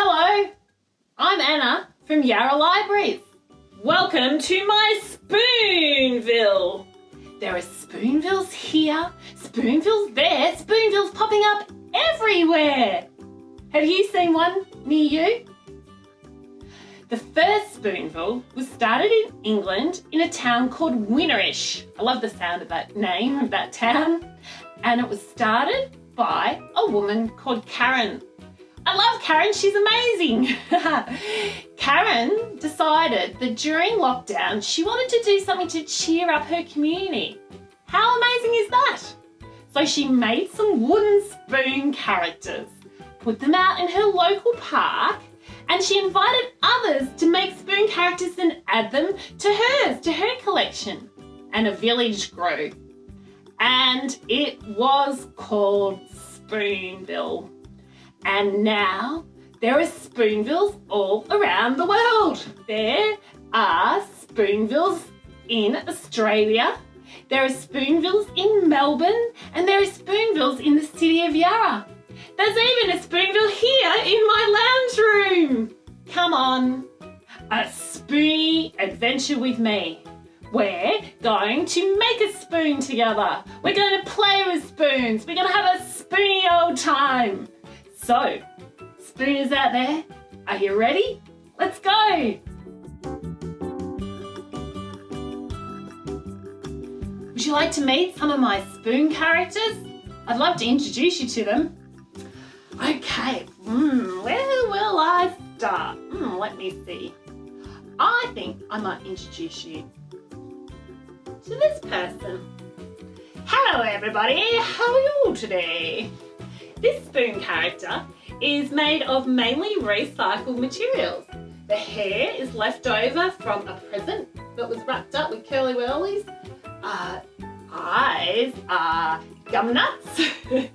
Hello, I'm Anna from Yarra Libraries. Welcome to my Spoonville. There are Spoonvilles here, Spoonvilles there, Spoonvilles popping up everywhere. Have you seen one near you? The first Spoonville was started in England in a town called Winnerish. I love the sound of that name of that town. And it was started by a woman called Karen. I love Karen, she's amazing. Karen decided that during lockdown she wanted to do something to cheer up her community. How amazing is that? So she made some wooden spoon characters, put them out in her local park, and she invited others to make spoon characters and add them to her collection. And a village grew. And it was called Spoonville. And now there are Spoonvilles all around the world. There are Spoonvilles in Australia, there are Spoonvilles in Melbourne, and there are Spoonvilles in the city of Yarra. There's even a Spoonville here in my lounge room. Come on, a spoony adventure with me. We're going to make a spoon together. We're going to play with spoons. We're going to have a spoony old time. So, spooners out there, are you ready? Let's go. Would you like to meet some of my spoon characters? I'd love to introduce you to them. Okay, where will I start? Let me see. I think I might introduce you to this person. Hello everybody, how are you all today? This spoon character is made of mainly recycled materials. The hair is left over from a present that was wrapped up with curly whirlies. Eyes are gum nuts. The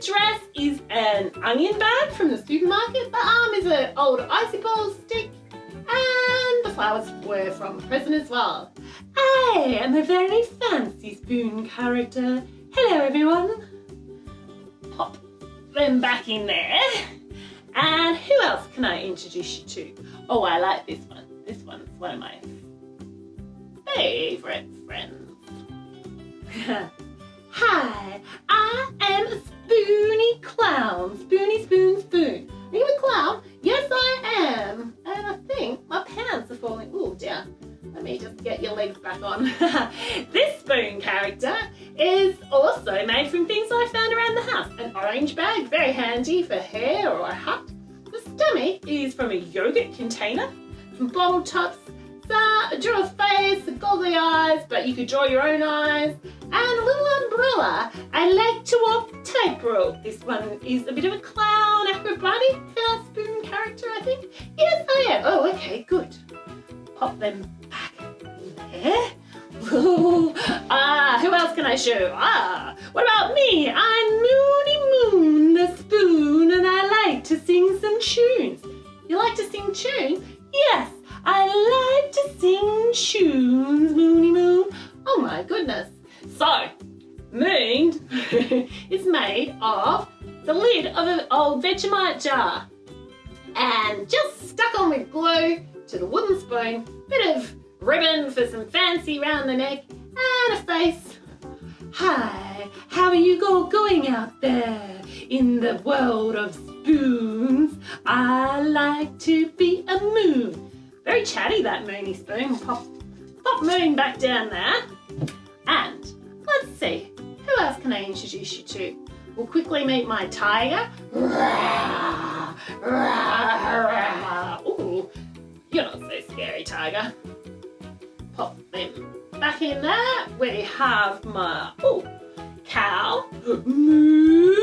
dress is an onion bag from the supermarket. The arm is an old icy ball stick. And the flowers were from a present as well. I am a very fancy spoon character. Hello everyone. Pop them back in there. And who else can I introduce you to? Oh, I like this one. This one's one of my favourite friends. Hi, I am a spoony clown. Spoony, spoon, spoon. Are you a clown? Yes, I am. And I think my pants are falling. Oh dear. Let me just get your legs back on. This spoon character is also made from things I found around the house. An orange bag, very handy for hair or a hat. The stomach is from a yogurt container. Some bottle tops. Draw a face, goggly eyes, but you could draw your own eyes. And a little umbrella. I like to walk the tightrope. This one is a bit of a clown, acrobatic spoon character, I think. Yes, I am. Oh, okay, good. Pop them back in there. Ooh. Who else can I show? What about me? I'm Moony Moon the Spoon, and I like to sing some tunes. You like to sing tunes? Yes, I like to sing tunes, Moony Moon. Oh my goodness. So, Moon is made of the lid of an old Vegemite jar and just stuck on with glue to the wooden spoon, bit of ribbon for some fancy round the neck, and a face. Hi, how are you all going out there in the world of spoons? I like to be a moon. Very chatty, that Moony spoon. Pop Moon back down there. And let's see, who else can I introduce you to? We'll quickly meet my tiger. Ooh, you're not so scary, tiger. Pop them back in there. We have my cow. Moo,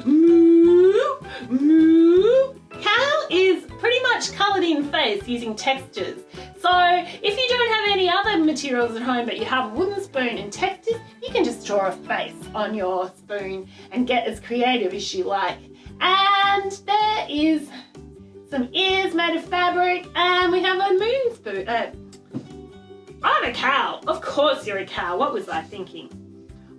moo, moo. Cow is pretty much coloured in face using textures. So if you don't have any other materials at home but you have a wooden spoon and textures, you can just draw a face on your spoon and get as creative as you like. And there is some ears made of fabric, and we have a moon spoon. I'm a cow. Of course you're a cow. What was I thinking?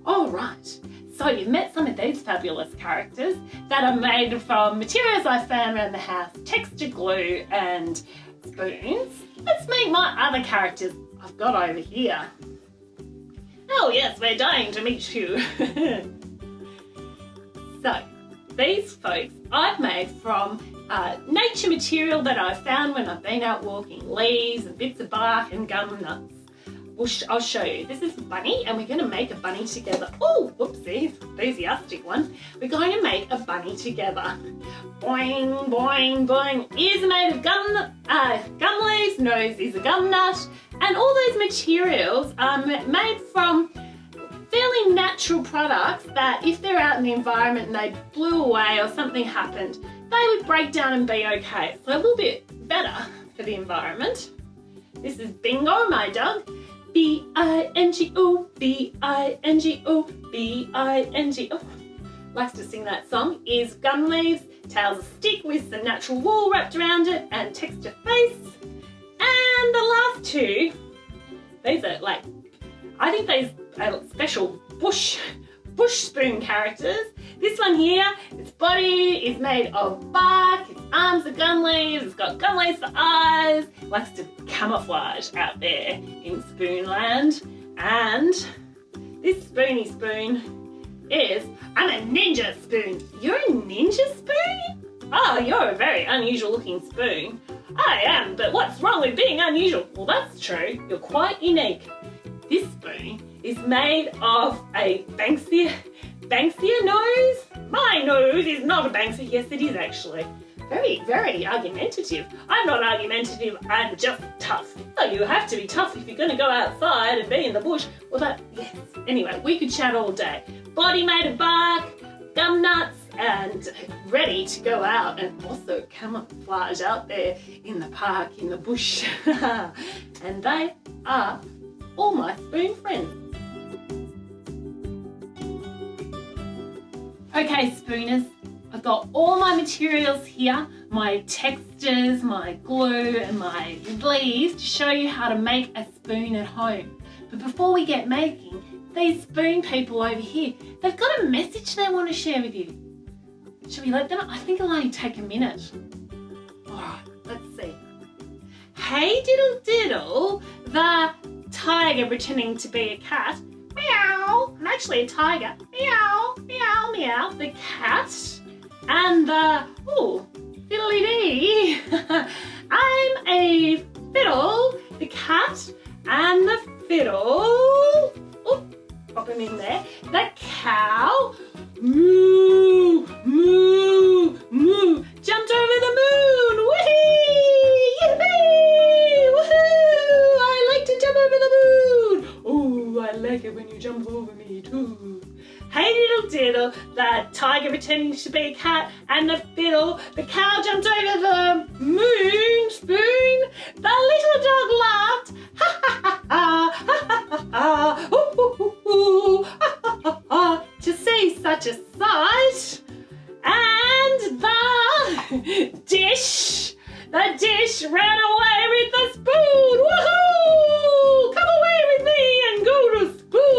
All right. So you've met some of these fabulous characters that are made from materials I found around the house, texture glue and spoons. Let's meet my other characters I've got over here. Oh yes, we're dying to meet you. So, these folks I've made from nature material that I found when I've been out walking, leaves and bits of bark and gum nuts. I'll show you. This is Bunny and we're going to make a bunny together. Oh, whoopsie, enthusiastic one. We're going to make a bunny together. Boing, boing, boing. Ears are made of gum leaves, nose is a gum nut, and all those materials are made from fairly natural products that if they're out in the environment and they blew away or something happened, they would break down and be okay. So a little bit better for the environment. This is Bingo, my dog. B-I-N-G-O, B-I-N-G-O, B-I-N-G-O. Likes to sing that song. Ears gum leaves, tails a stick with some natural wool wrapped around it and texture face. And the last two, these are like, I think these are special bush spoon characters. This one here, its body is made of bark, its arms are gum leaves, it's got gum leaves for eyes, it likes to camouflage out there in Spoonland. And this Spoony spoon is, I'm a ninja spoon. You're a ninja spoon? Oh, you're a very unusual looking spoon. I am, but what's wrong with being unusual? Well, that's true, you're quite unique. This spoon is made of a Banksia nose. My nose is not a Banksia. Yes, it is actually. Very, very argumentative. I'm not argumentative, I'm just tough. Oh, you have to be tough if you're going to go outside and be in the bush. Well, yes. Anyway, we could chat all day. Body made of bark, gum nuts, and ready to go out and also camouflage out there in the park, in the bush. And they are all my spoon friends. Okay, spooners, I've got all my materials here, my textures, my glue and my leaves to show you how to make a spoon at home. But before we get making, these spoon people over here, they've got a message they want to share with you. Should we let them? I think it'll only take a minute. Alright, let's see. Hey diddle diddle, the tiger pretending to be a cat. Meow, I'm actually a tiger. Meow, meow, meow. The cat and the, fiddly dee. I'm a fiddle, the cat and the fiddle. Pop him in there. The cow, moo, moo, moo. Jumped over the moon. Whee! Yippee! Woohoo! I like to jump over the moon. Oh, I like it when you jump over me too. Hey diddle diddle, the tiger pretending to be a cat and the fiddle, the cow jumped over the moon spoon. The little dog laughed. Ha ha ha ha ha ha ha. Ooh, ooh, ooh, ooh. Ha ha ha ha. To see such a sight. And the dish ran away with the spoon. Woohoo! Come away with me and go to Spoonville.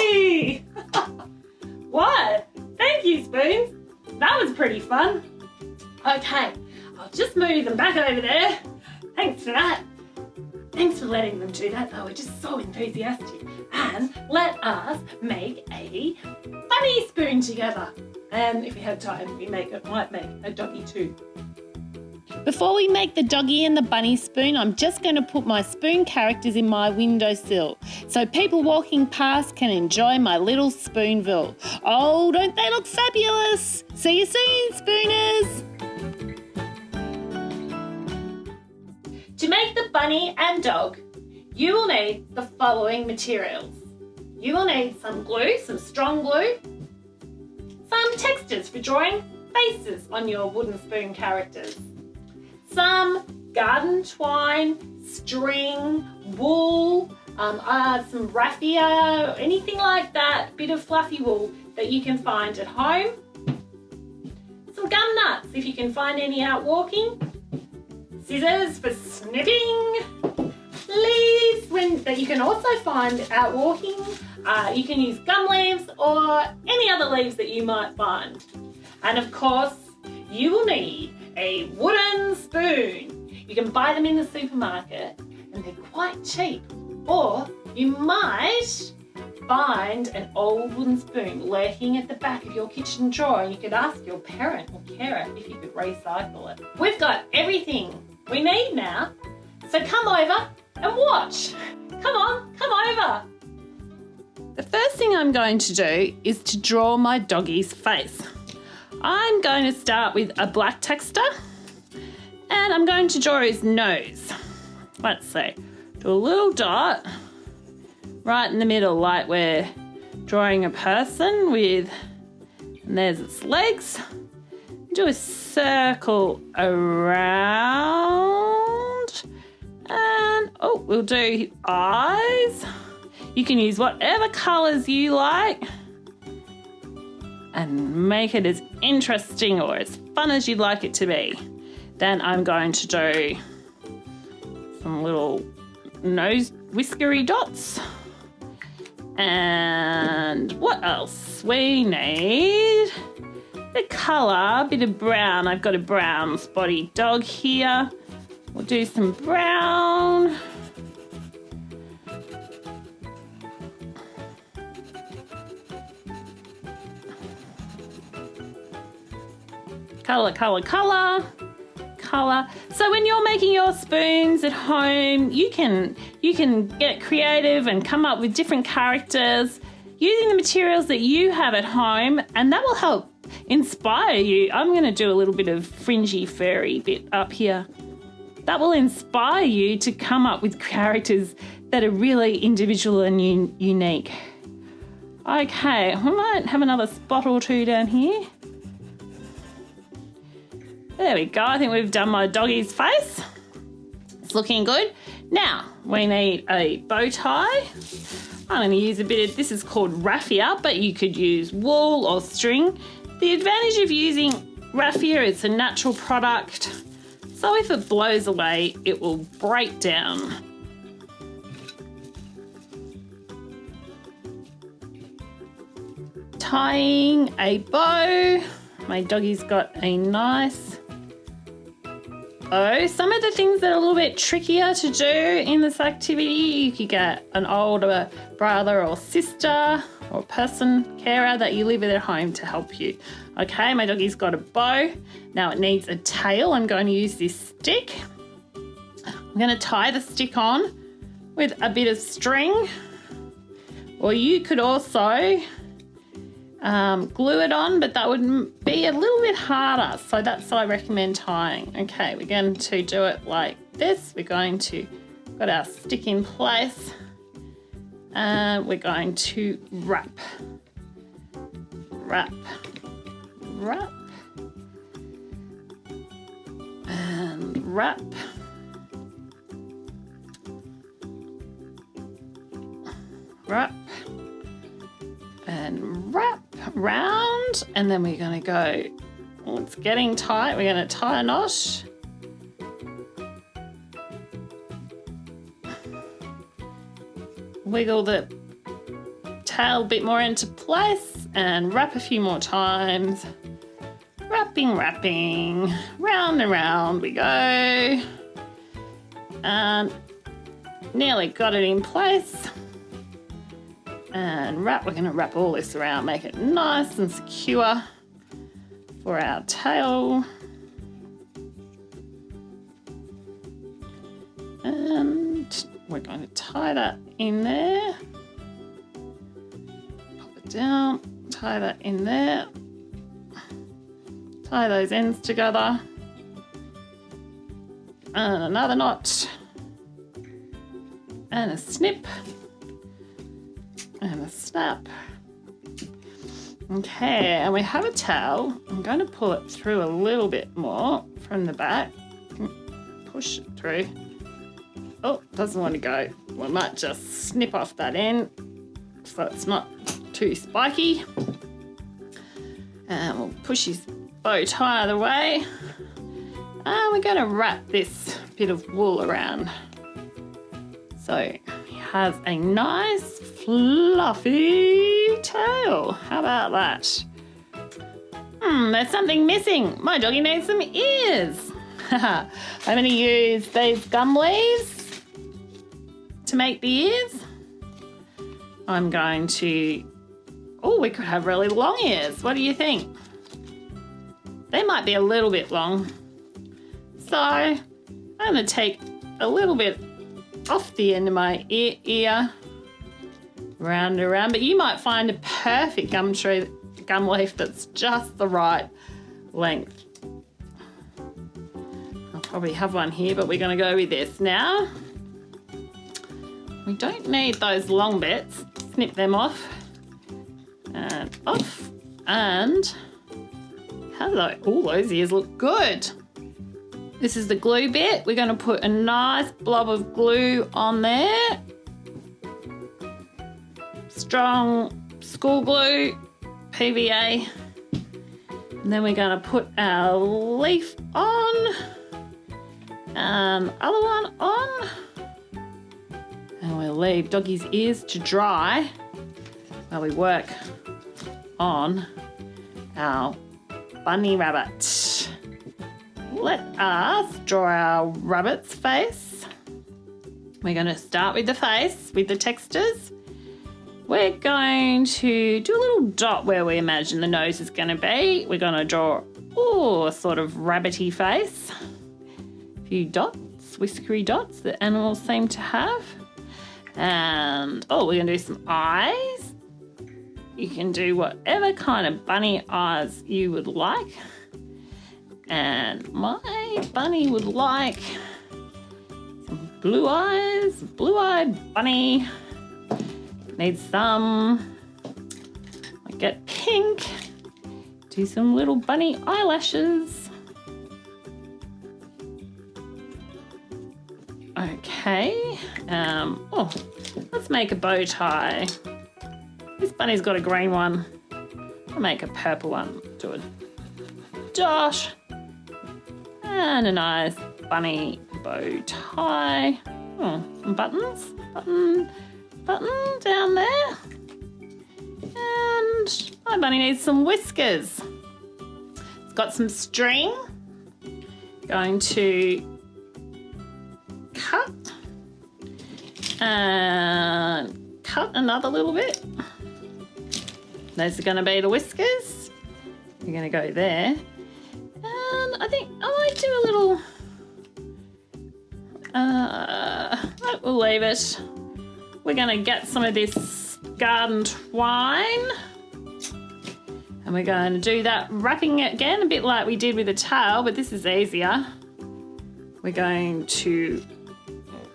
Whee! What? Thank you, spoons. That was pretty fun. Okay, I'll just move them back over there. Thanks for that. Thanks for letting them do that. They were just so enthusiastic. And let us make a bunny spoon together. And if we had time, we might make a doggy too. Before we make the doggy and the bunny spoon, I'm just going to put my spoon characters in my windowsill so people walking past can enjoy my little Spoonville. Oh, don't they look fabulous? See you soon, spooners! To make the bunny and dog, you will need the following materials. You will need some glue, some strong glue, some textures for drawing faces on your wooden spoon characters, some garden twine, string, wool, some raffia, anything like that, bit of fluffy wool that you can find at home, some gum nuts if you can find any out walking, scissors for snipping, leaves when that you can also find out walking. You can use gum leaves or any other leaves that you might find. And of course, you will need a wooden spoon. You can buy them in the supermarket and they're quite cheap. Or you might find an old wooden spoon lurking at the back of your kitchen drawer and you could ask your parent or carer if you could recycle it. We've got everything we need now, so come over and watch. Come on, come over. The first thing I'm going to do is to draw my doggy's face. I'm going to start with a black texture and I'm going to draw his nose. Let's see, do a little dot right in the middle, like we're drawing a person with, and there's its legs. Do a circle around, and oh, we'll do eyes. You can use whatever colours you like and make it as interesting or as fun as you'd like it to be. Then I'm going to do some little nose whiskery dots. And what else? We need the colour, a bit of brown. I've got a brown spotty dog here. We'll do some brown. Colour, colour, colour. Colour. So when you're making your spoons at home, you can get creative and come up with different characters using the materials that you have at home, and that will help inspire you. I'm going to do a little bit of fringy furry bit up here. That will inspire you to come up with characters that are really individual and unique. Okay, we might have another spot or two down here. There we go. I think we've done my doggy's face. It's looking good. Now, we need a bow tie. I'm going to use a bit of, this is called raffia, but you could use wool or string. The advantage of using raffia, it's a natural product. So if it blows away, it will break down. Tying a bow. My doggy's got a nice bow. Some of the things that are a little bit trickier to do in this activity, you could get an older brother or sister or person, carer that you live with at home to help you. Okay, my doggy's got a bow. Now it needs a tail. I'm going to use this stick. I'm going to tie the stick on with a bit of string, or you could also glue it on, but that would be a little bit harder, so that's what I recommend tying. Okay, we're going to do it like this. We're going to got our stick in place and we're going to wrap, and wrap, and wrap round, and then we're going to go, well, it's getting tight, we're going to tie a knot. Wiggle the tail a bit more into place and wrap a few more times. Wrapping, round and round we go. And nearly got it in place. And wrap, we're going to wrap all this around, make it nice and secure for our tail. And we're going to tie that in there. Pop it down, tie that in there. Tie those ends together. And another knot. And a snip. And a snap. Okay, and we have a towel. I'm going to pull it through a little bit more from the back. Push it through. Oh, doesn't want to go. We might just snip off that end so it's not too spiky. And we'll push his bow tie out of the way. And we're going to wrap this bit of wool around. So you has a nice fluffy tail. How about that? There's something missing. My doggy needs some ears. I'm going to use these gum leaves to make the ears. I'm going to... Oh, we could have really long ears. What do you think? They might be a little bit long. So I'm going to take a little bit off the end of my ear, round and around, but you might find a perfect gum leaf that's just the right length. I'll probably have one here, but we're going to go with this now. We don't need those long bits. Snip them off and off, and hello. Oh, those ears look good. This is the glue bit. We're going to put a nice blob of glue on there. Strong school glue, PVA. And then we're going to put our leaf on. And other one on. And we'll leave Doggy's ears to dry while we work on our bunny rabbit. Let us draw our rabbit's face. We're going to start with the face, with the textures. We're going to do a little dot where we imagine the nose is going to be. We're going to draw, a sort of rabbity face. A few dots, whiskery dots that animals seem to have. And, we're going to do some eyes. You can do whatever kind of bunny eyes you would like. And my bunny would like some blue eyes, blue-eyed bunny. Needs some, I get pink. Do some little bunny eyelashes. Okay, let's make a bow tie. This bunny's got a green one. I'll make a purple one. Do a dot. And a nice bunny bow tie. Some buttons. Button down there. And my bunny needs some whiskers. It's got some string. Going to cut. And cut another little bit. Those are going to be the whiskers. You're going to go there. And I think I might do a little... we'll leave it. We're going to get some of this garden twine. And we're going to do that, wrapping it again, a bit like we did with the tail, but this is easier. We're going to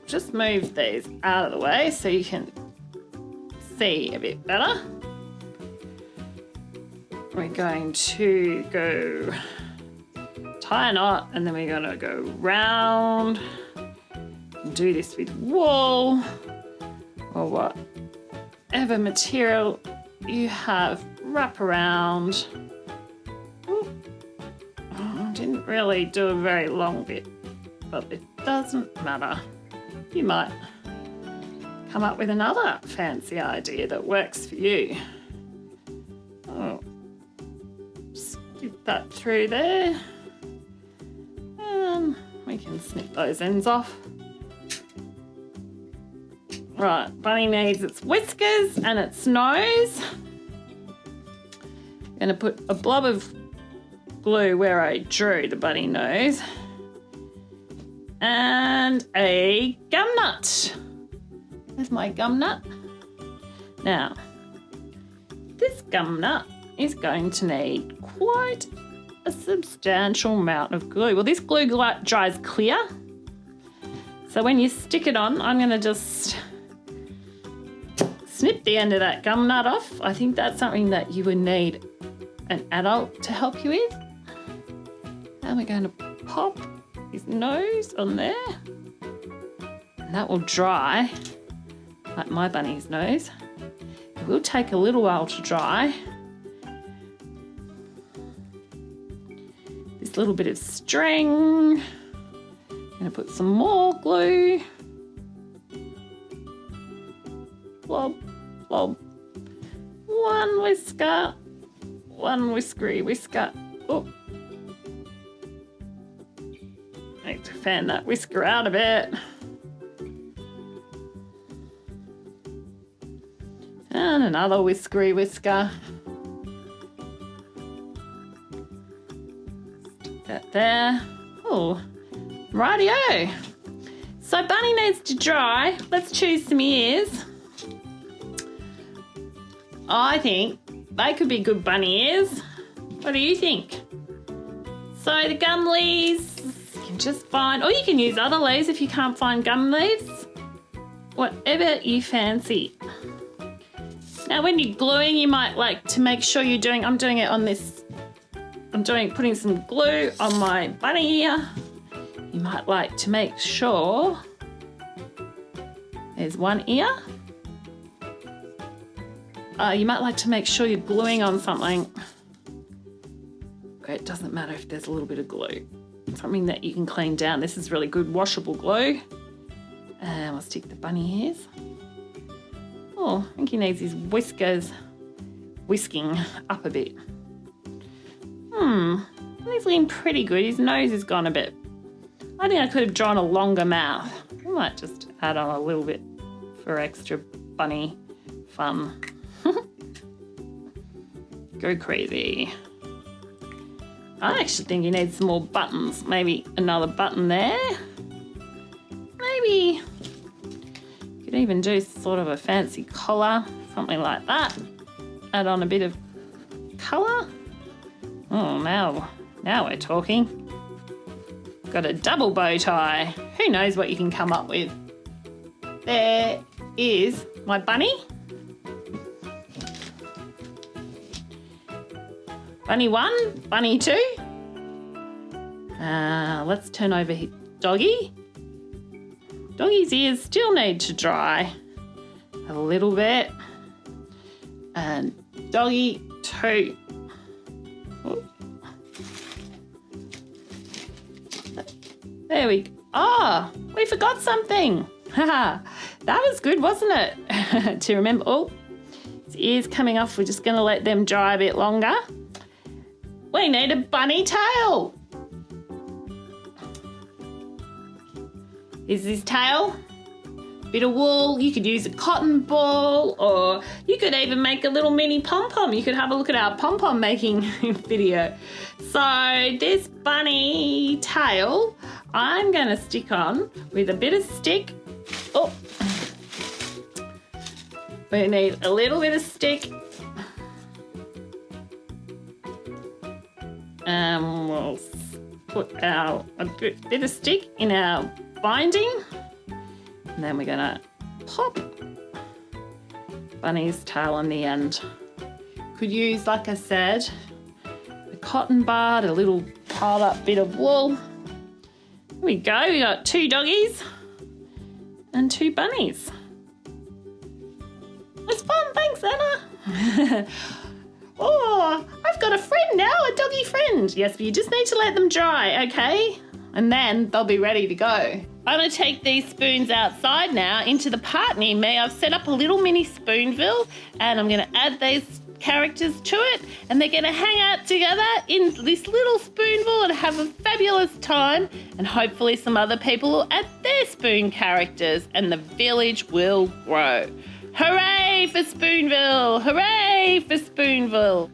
just move these out of the way so you can see a bit better. We're going to go tie a knot, and then we're going to go round and do this with wool or whatever material you have. Wrap around. Didn't really do a very long bit, but it doesn't matter. You might come up with another fancy idea that works for you. Skip that through there. And we can snip those ends off. Right, bunny needs its whiskers and its nose. I'm going to put a blob of glue where I drew the bunny nose. And a gum nut. There's my gum nut. Now, this gum nut is going to need quite a substantial amount of glue. Well, this glue dries clear. So when you stick it on, I'm going to just snip the end of that gum nut off. I think that's something that you would need an adult to help you with. And we're going to pop his nose on there. And that will dry, like my bunny's nose. It will take a little while to dry. This little bit of string. I'm going to put some more glue. Flob, flob. One whisker, one whiskery whisker. Oh. Need to fan that whisker out a bit. And another whiskery whisker. Stick that there. Oh, rightio. So Bunny needs to dry. Let's choose some ears. I think they could be good bunny ears. What do you think? So the gum leaves, you can just find, or you can use other leaves if you can't find gum leaves. Whatever you fancy. Now when you're gluing, you might like to make sure you're doing, I'm doing it on this, putting some glue on my bunny ear. You might like to make sure there's one ear. You might like to make sure you're gluing on something. Okay, it doesn't matter if there's a little bit of glue. Something that you can clean down. This is really good washable glue. And we'll stick the bunny ears. Oh, I think he needs his whiskers whisking up a bit. He's looking pretty good. His nose has gone a bit. I think I could have drawn a longer mouth. I might just add on a little bit for extra bunny fun. Go crazy. I actually think he needs some more buttons. Maybe another button there. Maybe you could even do sort of a fancy collar, something like that. Add on a bit of colour. Oh, now we're talking. Got a double bow tie. Who knows what you can come up with? There is my bunny. Bunny 1, bunny 2. Let's turn over Doggy. Doggy's ears still need to dry a little bit. And Doggy 2. Oh. There we go. Oh, we forgot something. Haha, that was good, wasn't it? To remember. Oh, his ears coming off. We're just going to let them dry a bit longer. We need a bunny tail. Is his tail? Bit of wool. You could use a cotton ball, or you could even make a little mini pom-pom. You could have a look at our pom-pom making video. So this bunny tail, I'm going to stick on with a bit of stick. Oh, we need a little bit of stick. We'll put a bit of stick in our binding, and then we're gonna pop Bunny's tail on the end. Could use, like I said, a cotton bud, a little piled up bit of wool. Here we go, we got 2 doggies and 2 bunnies. It's fun, thanks Anna. Oh, I've got a friend now, a doggy friend. Yes, but you just need to let them dry, okay? And then they'll be ready to go. I'm going to take these spoons outside now into the part near me. I've set up a little mini Spoonville, and I'm going to add these characters to it, and they're going to hang out together in this little Spoonville and have a fabulous time, and hopefully some other people will add their spoon characters, and the village will grow. Hooray for Spoonville! Hooray for Spoonville!